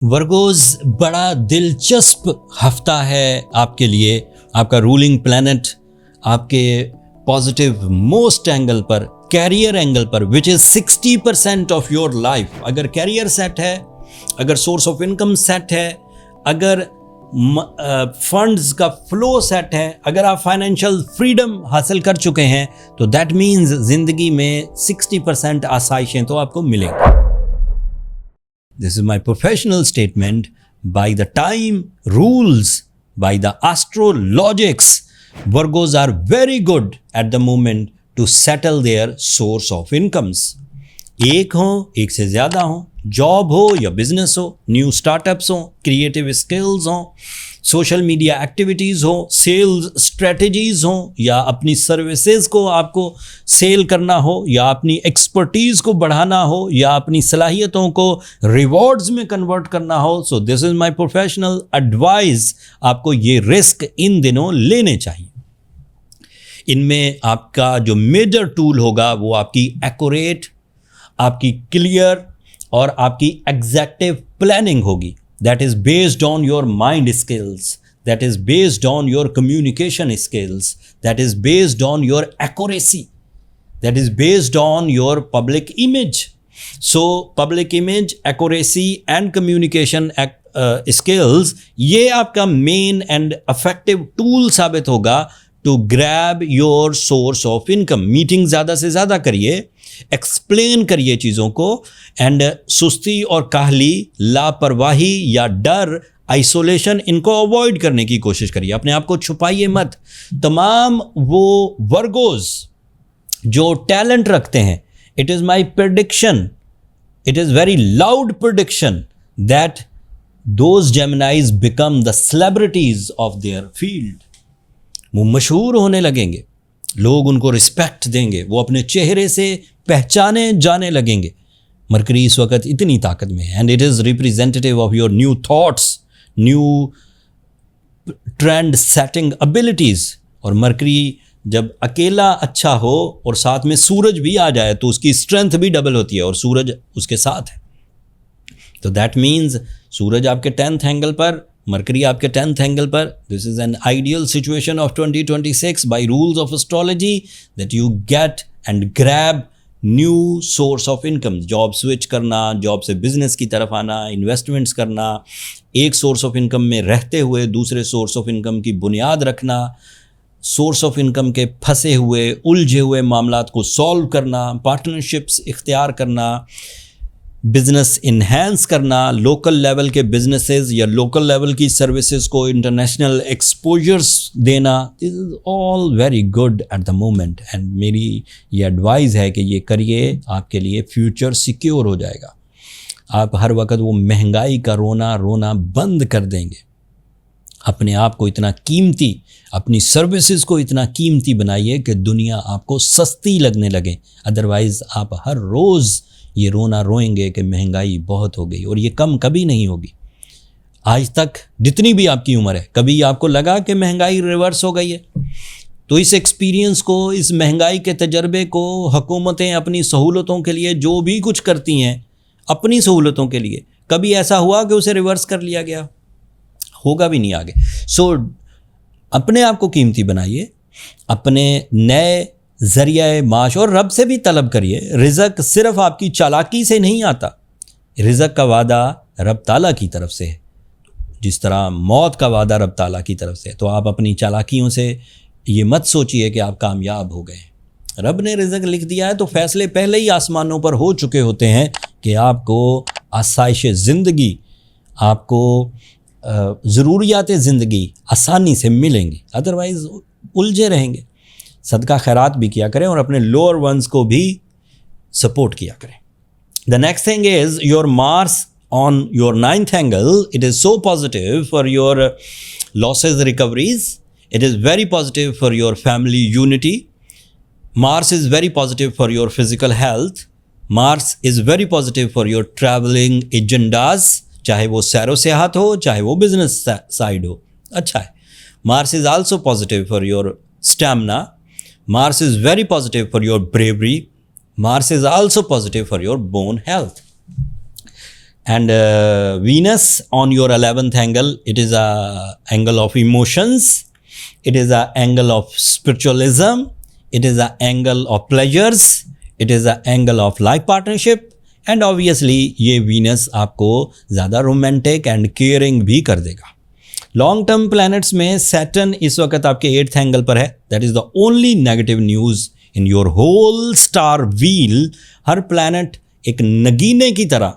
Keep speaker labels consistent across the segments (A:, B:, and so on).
A: Virgos बड़ा दिलचस्प हफ्ता है आपके लिए। आपका रूलिंग प्लैनेट आपके पॉजिटिव मोस्ट एंगल पर, कैरियर एंगल पर, which is 60% of your life. अगर कैरियर सेट है, अगर सोर्स ऑफ इनकम सेट है, अगर फंड्स का फ्लो सेट है, अगर आप फाइनेंशियल फ्रीडम हासिल कर चुके हैं, तो दैट मीन्स जिंदगी में 60% आसाइशें तो आपको मिलेंगी। This is my professional statement. By the time rules, by the astrologics, Virgos are very good at the moment to settle their source of incomes. एक हो, एक से ज़्यादा हो, जॉब हो या बिजनेस हो, न्यू स्टार्टअप्स हो, क्रिएटिव स्किल्स हो, सोशल मीडिया एक्टिविटीज़ हो, सेल्स स्ट्रेटजीज़ हो, या अपनी सर्विसेज को आपको सेल करना हो, या अपनी एक्सपर्टीज़ को बढ़ाना हो, या अपनी सलाहियतों को रिवॉर्ड्स में कन्वर्ट करना हो। So this is my professional advice. आपको ये रिस्क इन दिनों लेने चाहिए। इनमें आपका जो मेजर टूल होगा वो आपकी एक्यूरेट, आपकी क्लियर और आपकी एग्जैक्टिव प्लानिंग होगी। That is based on your mind skills, that is based on your communication skills, that is based on your accuracy, that is based on your public image. So public image, accuracy and communication skills, ये आपका main and effective tool साबित होगा to grab your source of income. Meeting ज़्यादा से ज़्यादा करिए, explain करिए चीज़ों को, एंड सुस्ती और काहली, लापरवाही या डर, आइसोलेशन, इनको अवॉइड करने की कोशिश करिए। अपने आप को छुपाइए मत। तमाम वो वर्गोज जो टैलेंट रखते हैं, it is my prediction, it is very loud prediction that those जेमिनाइज become the celebrities of their field. वो मशहूर होने लगेंगे, लोग उनको रिस्पेक्ट देंगे, वो अपने चेहरे से पहचाने जाने लगेंगे। मरकरी इस वक्त इतनी ताकत में है, and it is representative of your new thoughts, new trend setting abilities. और मरकरी जब अकेला अच्छा हो और साथ में सूरज भी आ जाए तो उसकी स्ट्रेंथ भी डबल होती है, और सूरज उसके साथ है। तो दैट मीन्स सूरज आपके 10th एंगल पर, मरकरी आपके 10th एंगल पर। This is an ideal situation of 2026 by rules of astrology that you get and grab new source of income. Job switch करना, जॉब से बिजनेस की तरफ आना, इन्वेस्टमेंट्स करना, एक सोर्स ऑफ इनकम में रहते हुए दूसरे सोर्स ऑफ इनकम की बुनियाद रखना, सोर्स ऑफ इनकम के फंसे हुए, उलझे हुए मामलात को सॉल्व करना, पार्टनरशिप्स इख्तियार करना, बिजनेस इन्हेंस करना, लोकल लेवल के बिजनेसेस या लोकल लेवल की सर्विसेज को इंटरनेशनल एक्सपोजर्स देना। This is all very good at the moment, and मेरी ये एडवाइस है कि ये करिए, आपके लिए फ्यूचर सिक्योर हो जाएगा। आप हर वक्त वो महंगाई का रोना बंद कर देंगे। अपने आप को इतना कीमती, अपनी सर्विसेज को इतना कीमती बनाइए कि दुनिया आपको सस्ती लगने लगे। अदरवाइज़ आप हर रोज़ ये रोना रोएंगे कि महंगाई बहुत हो गई, और ये कम कभी नहीं होगी। आज तक जितनी भी आपकी उम्र है, कभी आपको लगा कि महंगाई रिवर्स हो गई है? तो इस एक्सपीरियंस को, इस महंगाई के तजर्बे को हुकूमतें अपनी सहूलतों के लिए जो भी कुछ करती हैं, अपनी सहूलतों के लिए, कभी ऐसा हुआ कि उसे रिवर्स कर लिया गया? होगा भी नहीं आगे। सो अपने आप को कीमती बनाइए, अपने नए ज़रिया माश, और रब से भी तलब करिए। रिज़्क सिर्फ आपकी चालाकी से नहीं आता, रिज़्क का वादा रब ताला की तरफ से है, जिस तरह मौत का वादा रब ताला की तरफ से है। तो आप अपनी चालाकियों से ये मत सोचिए कि आप कामयाब हो गए। रब ने रिज़्क लिख दिया है तो फैसले पहले ही आसमानों पर हो चुके होते हैं कि आपको आसाइश ज़िंदगी, आपको ज़रूरियात ज़िंदगी आसानी से मिलेंगी, अदरवाइज़ उलझे रहेंगे। सदका खैरात भी किया करें और अपने लोअर वंस को भी सपोर्ट किया करें। The next thing is your Mars on your 9th angle. It is so positive for your losses recoveries, it is very positive for your family unity. Mars is very positive for your physical health. Mars is very positive for your travelling agendas, चाहे वो serow सेहत हो, चाहे वो business side हो। अच्छा है। Mars is also positive for your stamina. Mars is very positive for your bravery. Mars is also positive for your bone health. And Venus on your 11th angle, it is a angle of emotions, it is a angle of spiritualism, it is a angle of pleasures, it is a angle of life partnership, and obviously ये Venus आपको ज़्यादा romantic and caring भी कर देगा। Long term planets में Saturn इस वक्त आपके 8th एंगल पर है। That is the only negative news in your whole star wheel. हर प्लैनेट एक नगीने की तरह,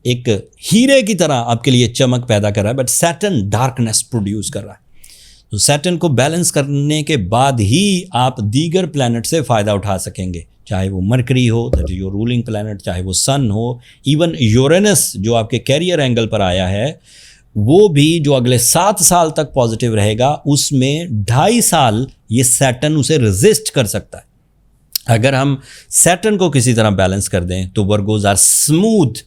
A: एक हीरे की तरह आपके लिए चमक पैदा कर रहा है, बट सैटर्न डार्कनेस प्रोड्यूस कर रहा है। तो सैटर्न को बैलेंस करने के बाद ही आप दीगर प्लैनेट से फ़ायदा उठा सकेंगे, चाहे वो मरकरी हो, that is your ruling planet, चाहे वो सन हो, इवन यूरेनस जो आपके कैरियर एंगल पर आया है वो भी जो अगले 7 साल तक पॉजिटिव रहेगा, उसमें 2.5 साल ये सैटर्न उसे रेजिस्ट कर सकता है। अगर हम सैटर्न को किसी तरह बैलेंस कर दें तो Virgos are smooth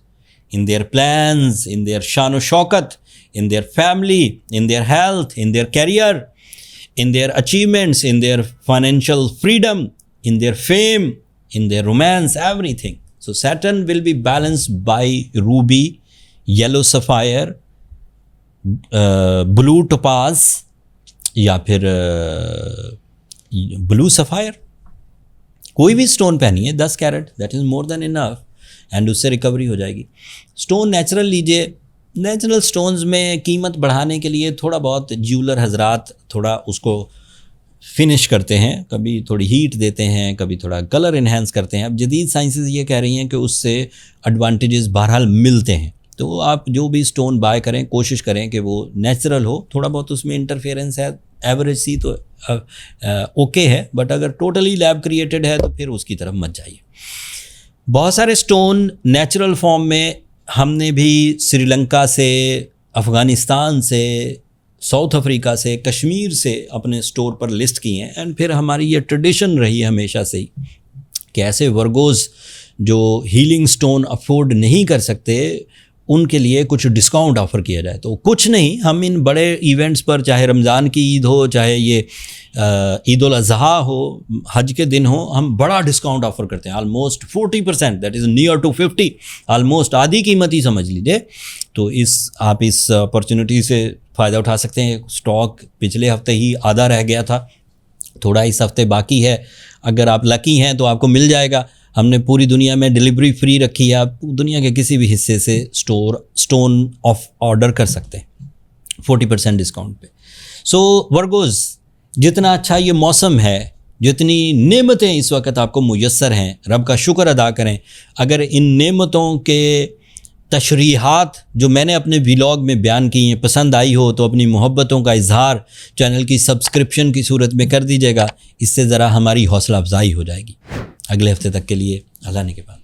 A: in their plans, in their शान शौकत, in their family, in their health, in their career, in their achievements, in their financial freedom, in their fame, in their romance, everything. So Saturn will be balanced by ruby, yellow sapphire, blue topaz या फिर blue sapphire। कोई भी stone पहनिए 10 carat, that is more than enough, and उससे recovery हो जाएगी। Stone natural लीजिए। Natural stones में कीमत बढ़ाने के लिए थोड़ा बहुत ज्वेलर हजरात थोड़ा उसको फिनिश करते हैं, कभी थोड़ी हीट देते हैं, कभी थोड़ा कलर इन्हेंस करते हैं। अब जदीद साइंसेस ये कह रही हैं कि उससे एडवांटेजेस बहरहाल मिलते हैं। तो आप जो भी स्टोन बाय करें कोशिश करें कि वो नेचुरल हो। थोड़ा बहुत उसमें इंटरफेरेंस है, एवरेज सी तो ओके है, बट अगर टोटली लैब क्रिएटेड है तो फिर उसकी तरफ मत जाइए। बहुत सारे स्टोन नेचुरल फॉर्म में हमने भी श्रीलंका से, अफ़गानिस्तान से, साउथ अफ्रीका से, कश्मीर से अपने स्टोर पर लिस्ट किए हैं। एंड फिर हमारी ये ट्रेडिशन रही है हमेशा से ही कि ऐसे वर्गोज़ जो हीलिंग स्टोन अफोर्ड नहीं कर सकते उनके लिए कुछ डिस्काउंट ऑफ़र किया जाए। तो कुछ नहीं, हम इन बड़े इवेंट्स पर, चाहे रमज़ान की ईद हो, चाहे ये ईद उल अज़हा हो, हज के दिन हो, हम बड़ा डिस्काउंट ऑफ़र करते हैं, almost 40%, that is near to 50, almost आधी कीमत ही समझ लीजिए। तो आप इस अपॉर्चुनिटी से फ़ायदा उठा सकते हैं। स्टॉक पिछले हफ्ते ही आधा रह गया था, थोड़ा इस हफ्ते बाकी है। अगर आप लकी हैं तो आपको मिल जाएगा। हमने पूरी दुनिया में डिलीवरी फ्री रखी है, आप दुनिया के किसी भी हिस्से से स्टोन ऑफ ऑर्डर कर सकते हैं 40% डिस्काउंट पे। सो वर्गोज़, जितना अच्छा ये मौसम है, जितनी नेमतें इस वक्त आपको मुयस्सर हैं, रब का शुक्र अदा करें। अगर इन नेमतों के तशरीहात जो मैंने अपने व्लॉग में बयान की हैं पसंद आई हो तो अपनी मोहब्बतों का इजहार चैनल की सब्सक्रिप्शन की सूरत में कर दीजिएगा। इससे ज़रा हमारी हौसला अफजाई हो जाएगी। अगले हफ्ते तक के लिए अल्लाह ने के बाद।